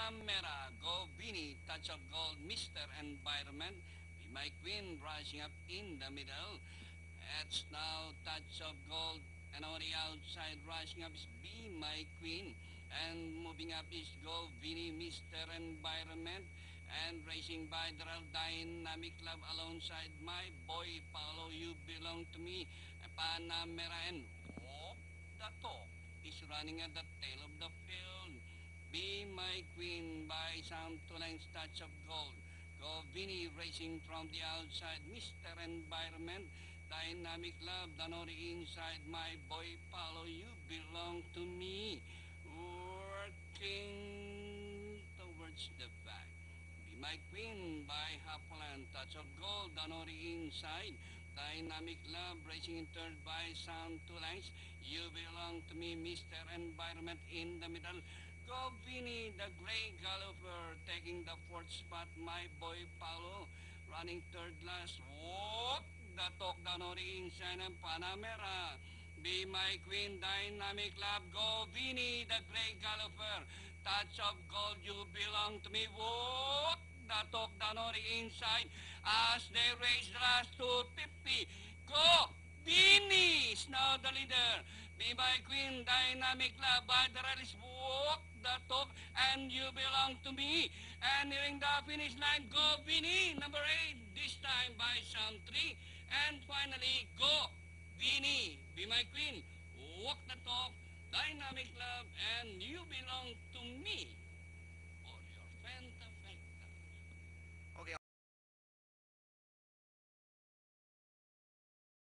Panamera, go Vini, touch of gold, Mr. Environment. Be my queen, rising up in the middle. It's now touch of gold, and on the outside, rising up is Be my queen. And moving up is Go Vini, Mr. Environment. And racing by the Real Dynamic Love alongside my boy Paolo, you belong to me. Panamera and Walk the Talk is running at the tail of the field. Be my queen by Sound to Lines Touch of Gold. Go Vini racing from the outside, Mr. Environment. Dynamic Love, down on the inside, my boy Paolo, you belong to me. Working towards the back. Be my queen by Hapolan, touch of gold, down on the inside. Dynamic Love, racing in third by Sound Two Lines. You belong to me, Mr. Environment in the middle. Go Vini, the Grey Galloper, taking the fourth spot, my boy Paolo. Running third last, Walk the Talk, down on the inside ng Panamera. Be my queen, Dynamic Love, Go Vini, the Grey Galloper. Touch of gold, you belong to me. Walk the Talk, down on the inside. As they race the last 250. Go Vini is now the leader. Be my queen, Dynamic Love, by the rallies, Walk the Talk, and you belong to me. And nearing the finish line, Go Vini, number 8, this time by Sound 3. And finally, Go Vini, Be my queen, Walk the Talk, Dynamic Love, and you belong to me.